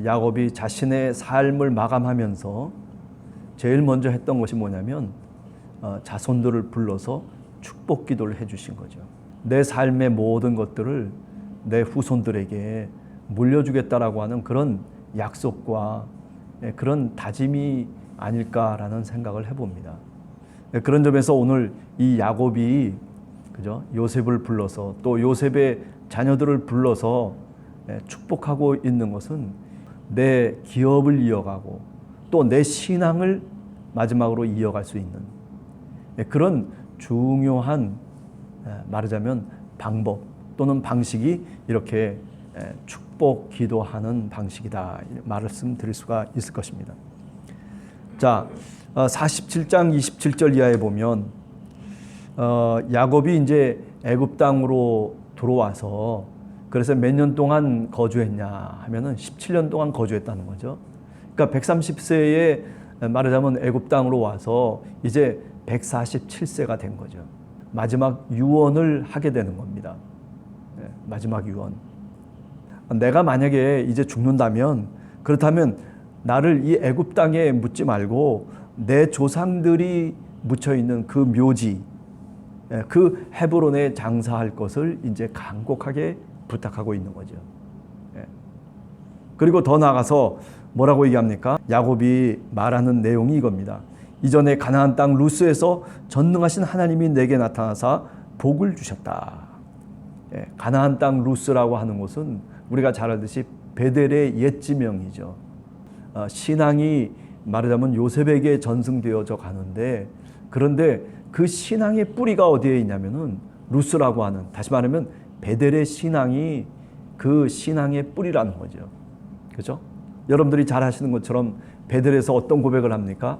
야곱이 자신의 삶을 마감하면서 제일 먼저 했던 것이 뭐냐면 자손들을 불러서 축복 기도를 해주신 거죠. 내 삶의 모든 것들을 내 후손들에게 물려주겠다라고 하는 그런 약속과 그런 다짐이 아닐까라는 생각을 해봅니다. 그런 점에서 오늘 이 야곱이 그죠? 요셉을 불러서 또 요셉의 자녀들을 불러서 축복하고 있는 것은 내 기업을 이어가고 또 내 신앙을 마지막으로 이어갈 수 있는 그런 중요한 말하자면 방법 또는 방식이 이렇게 축복 기도하는 방식이다 말씀드릴 수가 있을 것입니다. 자, 47장 27절 이하에 보면 야곱이 이제 애굽 땅으로 들어와서 그래서 몇 년 동안 거주했냐 하면은 17년 동안 거주했다는 거죠. 그러니까 130세에 말하자면 애굽 땅으로 와서 이제 147세가 된 거죠. 마지막 유언을 하게 되는 겁니다. 마지막 유언. 내가 만약에 이제 죽는다면 그렇다면 나를 이 애굽 땅에 묻지 말고 내 조상들이 묻혀 있는 그 묘지, 그 헤브론에 장사할 것을 이제 간곡하게 부탁하고 있는 거죠. 그리고 더 나아가서 뭐라고 얘기합니까? 야곱이 말하는 내용이 이겁니다. 이전에 가나안 땅 루스에서 전능하신 하나님이 내게 나타나사 복을 주셨다. 가나안 땅 루스라고 하는 곳은 우리가 잘 알듯이 베델의 옛 지명이죠. 신앙이 말하자면 요셉에게 전승되어져 가는데 그런데 그 신앙의 뿌리가 어디에 있냐면은 루스라고 하는, 다시 말하면 베델의 신앙이 그 신앙의 뿌리라는 거죠. 그죠? 여러분들이 잘 아시는 것처럼 베델에서 어떤 고백을 합니까?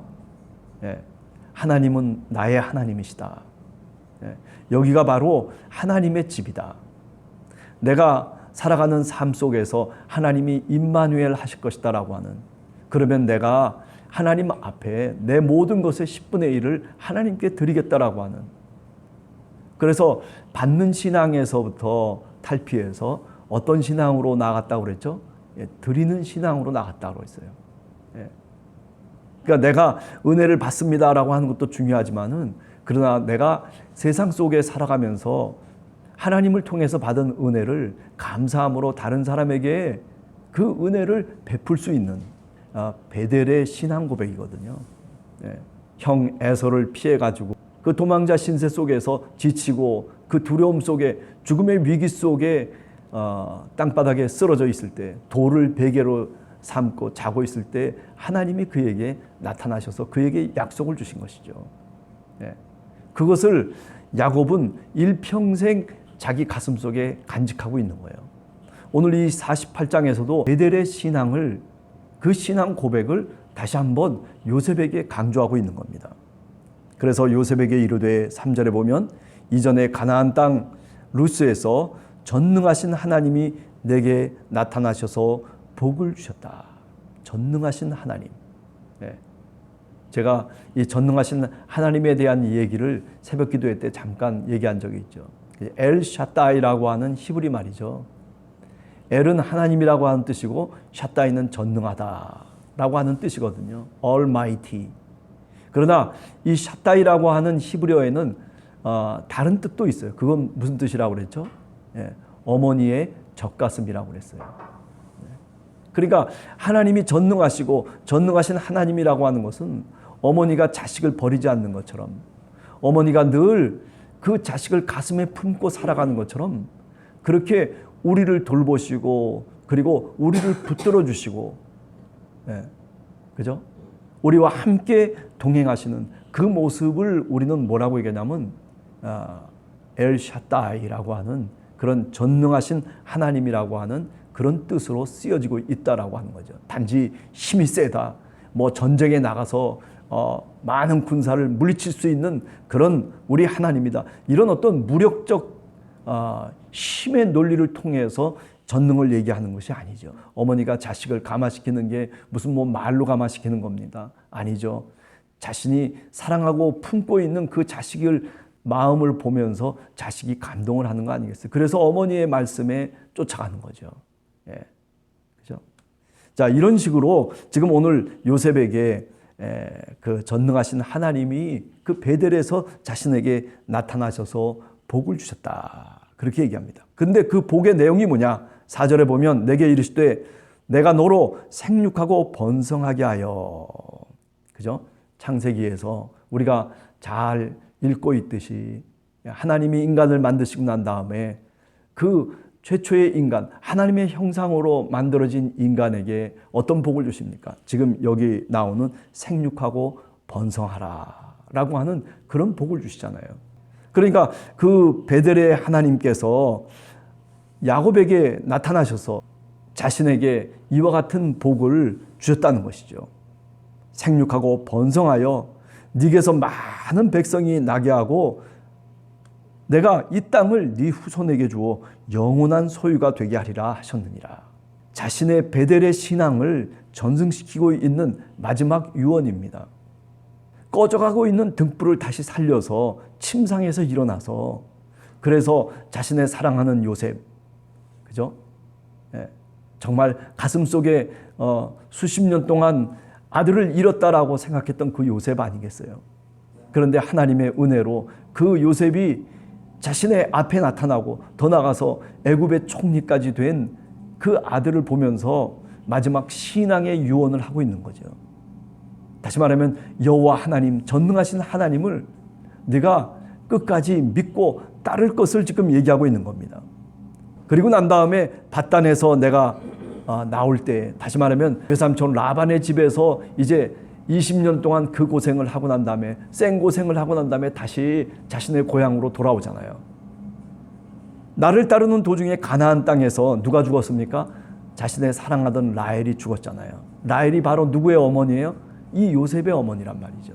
하나님은 나의 하나님이시다. 여기가 바로 하나님의 집이다. 내가 살아가는 삶 속에서 하나님이 임마누엘 하실 것이다 라고 하는, 그러면 내가 하나님 앞에 내 모든 것의 10분의 1을 하나님께 드리겠다라고 하는, 그래서 받는 신앙에서부터 탈피해서 어떤 신앙으로 나아갔다고 그랬죠? 드리는 신앙으로 나아갔다고 했어요. 그러니까 내가 은혜를 받습니다라고 하는 것도 중요하지만은, 그러나 내가 세상 속에 살아가면서 하나님을 통해서 받은 은혜를 감사함으로 다른 사람에게 그 은혜를 베풀 수 있는 베델의 신앙 고백이거든요. 형 에서를 피해가지고 그 도망자 신세 속에서 지치고 그 두려움 속에 죽음의 위기 속에 땅바닥에 쓰러져 있을 때 돌을 베개로 삼고 자고 있을 때 하나님이 그에게 나타나셔서 그에게 약속을 주신 것이죠. 그것을 야곱은 일평생 자기 가슴 속에 간직하고 있는 거예요. 오늘 이 48장에서도 베델의 신앙을, 그 신앙 고백을 다시 한번 요셉에게 강조하고 있는 겁니다. 그래서 요셉에게 이르되 3절에 보면 이전에 가나안 땅 루스에서 전능하신 하나님이 내게 나타나셔서 복을 주셨다. 전능하신 하나님. 제가 이 전능하신 하나님에 대한 얘기를 새벽 기도회 때 잠깐 얘기한 적이 있죠. 엘 샤다이라고 하는 히브리 말이죠. 엘은 하나님이라고 하는 뜻이고 샤다이는 전능하다라고 하는 뜻이거든요. Almighty. 그러나 이 샤다이라고 하는 히브리어에는 다른 뜻도 있어요. 그건 무슨 뜻이라고 그랬죠? 어머니의 젖가슴이라고 그랬어요. 그러니까 하나님이 전능하시고 전능하신 하나님이라고 하는 것은 어머니가 자식을 버리지 않는 것처럼, 어머니가 늘 그 자식을 가슴에 품고 살아가는 것처럼 그렇게 우리를 돌보시고 그리고 우리를 붙들어 주시고, 그죠? 우리와 함께 동행하시는 그 모습을 우리는 뭐라고 얘기하냐면 엘 샤다이라고 하는 그런 전능하신 하나님이라고 하는 그런 뜻으로 쓰여지고 있다라고 하는 거죠. 단지 힘이 세다, 뭐 전쟁에 나가서 많은 군사를 물리칠 수 있는 그런 우리 하나님이다, 이런 어떤 무력적 힘의 논리를 통해서 전능을 얘기하는 것이 아니죠. 어머니가 자식을 감화시키는 게 무슨 뭐 말로 감화시키는 겁니다. 아니죠. 자신이 사랑하고 품고 있는 그 자식을 마음을 보면서 자식이 감동을 하는 거 아니겠어요? 그래서 어머니의 말씀에 쫓아가는 거죠. 그죠? 자, 이런 식으로 지금 오늘 요셉에게 그 전능하신 하나님이 그 베델에서 자신에게 나타나셔서 복을 주셨다. 그렇게 얘기합니다. 근데 그 복의 내용이 뭐냐? 4절에 보면 내게 이르시되 내가 너로 생육하고 번성하게 하여. 그죠? 창세기에서 우리가 잘 읽고 있듯이 하나님이 인간을 만드시고 난 다음에 그 최초의 인간, 하나님의 형상으로 만들어진 인간에게 어떤 복을 주십니까? 지금 여기 나오는 생육하고 번성하라 라고 하는 그런 복을 주시잖아요. 그러니까 그 베델의 하나님께서 야곱에게 나타나셔서 자신에게 이와 같은 복을 주셨다는 것이죠. 생육하고 번성하여 네게서 많은 백성이 나게 하고 내가 이 땅을 네 후손에게 주어 영원한 소유가 되게 하리라 하셨느니라. 자신의 베델의 신앙을 전승시키고 있는 마지막 유언입니다. 꺼져가고 있는 등불을 다시 살려서 침상에서 일어나서 그래서 자신의 사랑하는 요셉, 그죠? 정말 가슴속에 수십 년 동안 아들을 잃었다라고 생각했던 그 요셉 아니겠어요? 그런데 하나님의 은혜로 그 요셉이 자신의 앞에 나타나고 더 나아가서 애굽의 총리까지 된 그 아들을 보면서 마지막 신앙의 유언을 하고 있는 거죠. 다시 말하면 여호와 하나님, 전능하신 하나님을 네가 끝까지 믿고 따를 것을 지금 얘기하고 있는 겁니다. 그리고 난 다음에 밧단에서 내가 나올 때, 다시 말하면 외삼촌 라반의 집에서 이제 20년 동안 그 고생을 하고 난 다음에, 생고생을 하고 난 다음에 다시 자신의 고향으로 돌아오잖아요. 나를 따르는 도중에 가나안 땅에서 누가 죽었습니까? 자신의 사랑하던 라헬이 죽었잖아요. 라헬이 바로 누구의 어머니예요? 이 요셉의 어머니란 말이죠.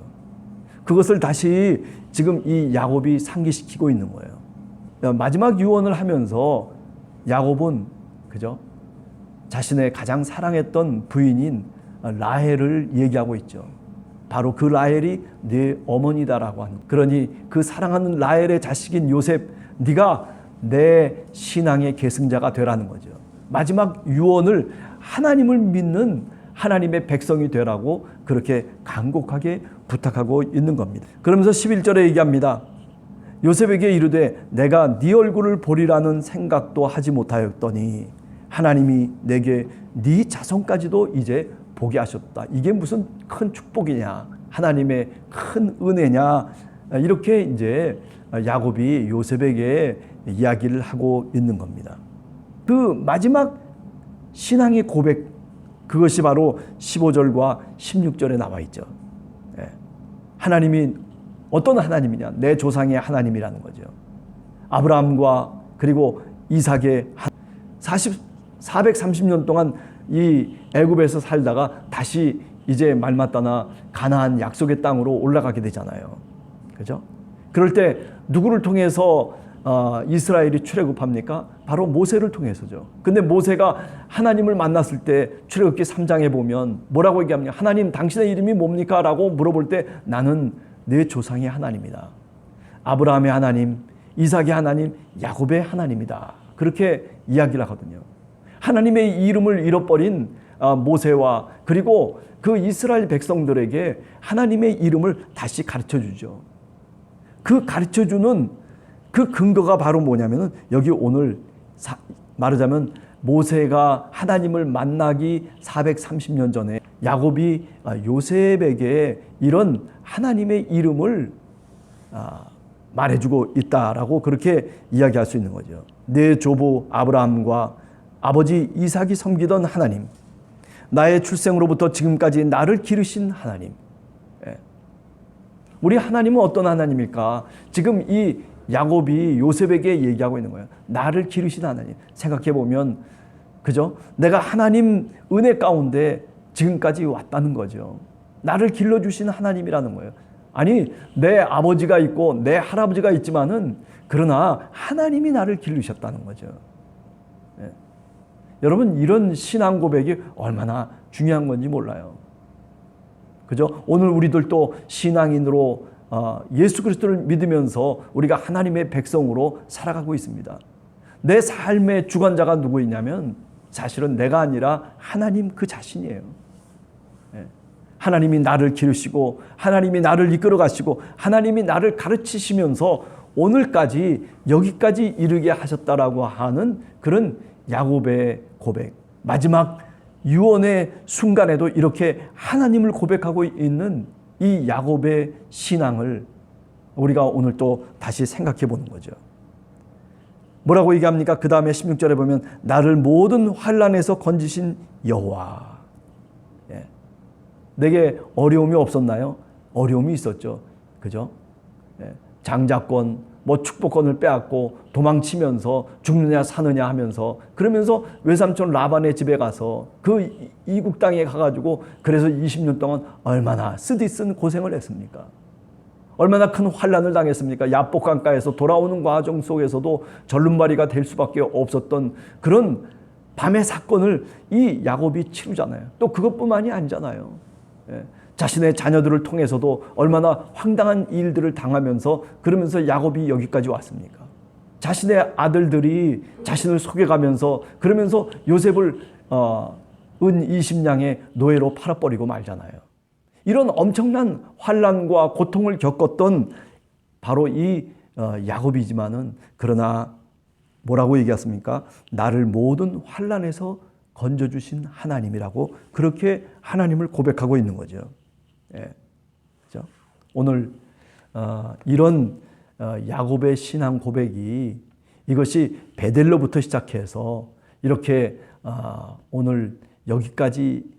그것을 다시 지금 이 야곱이 상기시키고 있는 거예요. 마지막 유언을 하면서 야곱은, 그죠? 자신의 가장 사랑했던 부인인 라헬을 얘기하고 있죠. 바로 그 라헬이 네 어머니다라고 하는. 그러니 그 사랑하는 라헬의 자식인 요셉, 네가 내 신앙의 계승자가 되라는 거죠. 마지막 유언을 하나님을 믿는 하나님의 백성이 되라고 그렇게 간곡하게 부탁하고 있는 겁니다. 그러면서 11절에 얘기합니다. 요셉에게 이르되 내가 네 얼굴을 보리라는 생각도 하지 못하였더니 하나님이 내게 네 자손까지도 이제 보게 하셨다. 이게 무슨 큰 축복이냐, 하나님의 큰 은혜냐, 이렇게 이제 야곱이 요셉에게 이야기를 하고 있는 겁니다. 그 마지막 신앙의 고백, 그것이 바로 15절과 16절에 나와 있죠. 하나님이 어떤 하나님이냐? 내 조상의 하나님이라는 거죠. 아브라함과 그리고 이삭의 430년 동안 이 애굽에서 살다가 다시 이제 말마따나 가나안 약속의 땅으로 올라가게 되잖아요. 그죠? 그럴 때 누구를 통해서 이스라엘이 출애굽합니까? 바로 모세를 통해서죠. 근데 모세가 하나님을 만났을 때 출애굽기 3장에 보면 뭐라고 얘기합니까? 하나님, 당신의 이름이 뭡니까? 라고 물어볼 때 나는 내 조상의 하나님이다. 아브라함의 하나님, 이삭의 하나님, 야곱의 하나님이다. 그렇게 이야기를 하거든요. 하나님의 이름을 잃어버린 모세와 그리고 그 이스라엘 백성들에게 하나님의 이름을 다시 가르쳐주죠. 그 가르쳐주는 그 근거가 바로 뭐냐면은 여기 오늘 말하자면 모세가 하나님을 만나기 430년 전에 야곱이 요셉에게 이런 하나님의 이름을 말해주고 있다라고 그렇게 이야기할 수 있는 거죠. 내 조부 아브라함과 아버지 이삭이 섬기던 하나님, 나의 출생으로부터 지금까지 나를 기르신 하나님. 우리 하나님은 어떤 하나님일까? 지금 이 야곱이 요셉에게 얘기하고 있는 거예요. 나를 기르신 하나님. 생각해 보면, 그죠? 내가 하나님 은혜 가운데 지금까지 왔다는 거죠. 나를 길러주신 하나님이라는 거예요. 아니, 내 아버지가 있고 내 할아버지가 있지만은 그러나 하나님이 나를 기르셨다는 거죠. 여러분, 이런 신앙 고백이 얼마나 중요한 건지 몰라요. 그죠? 오늘 우리들도 신앙인으로 예수 그리스도를 믿으면서 우리가 하나님의 백성으로 살아가고 있습니다. 내 삶의 주관자가 누구이냐면 사실은 내가 아니라 하나님 그 자신이에요. 예. 하나님이 나를 기르시고 하나님이 나를 이끌어 가시고 하나님이 나를 가르치시면서 오늘까지 여기까지 이르게 하셨다라고 하는 그런 야곱의 고백. 마지막 유언의 순간에도 이렇게 하나님을 고백하고 있는 이 야곱의 신앙을 우리가 오늘 또 다시 생각해 보는 거죠. 뭐라고 얘기합니까? 그 다음에 16절에 보면 나를 모든 환난에서 건지신 여호와. 예. 내게 어려움이 없었나요? 어려움이 있었죠. 그죠? 예. 장자권, 뭐 축복권을 빼앗고 도망치면서 죽느냐 사느냐 하면서 그러면서 외삼촌 라반의 집에 가서 그 이국 땅에 가가지고 그래서 20년 동안 얼마나 쓰디쓴 고생을 했습니까? 얼마나 큰 환난을 당했습니까? 야복 강가에서 돌아오는 과정 속에서도 절름발이가 될 수밖에 없었던 그런 밤의 사건을 이 야곱이 치르잖아요. 또 그것뿐만이 아니잖아요. 예. 자신의 자녀들을 통해서도 얼마나 황당한 일들을 당하면서 그러면서 야곱이 여기까지 왔습니까? 자신의 아들들이 자신을 속여가면서 그러면서 요셉을 은 20냥의 노예로 팔아버리고 말잖아요. 이런 엄청난 환난과 고통을 겪었던 바로 이 야곱이지만은 그러나 뭐라고 얘기했습니까? 나를 모든 환난에서 건져주신 하나님이라고 그렇게 하나님을 고백하고 있는 거죠. 예. 그렇죠? 오늘 이런 야곱의 신앙 고백이 이것이 베델로부터 시작해서 이렇게 오늘 여기까지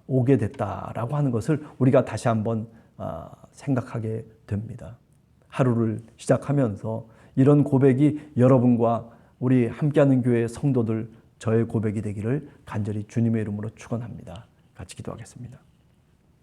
오게 됐다라고 하는 것을 우리가 다시 한번 생각하게 됩니다. 하루를 시작하면서 이런 고백이 여러분과 우리 함께하는 교회 성도들 저의 고백이 되기를 간절히 주님의 이름으로 축원합니다. 같이 기도하겠습니다.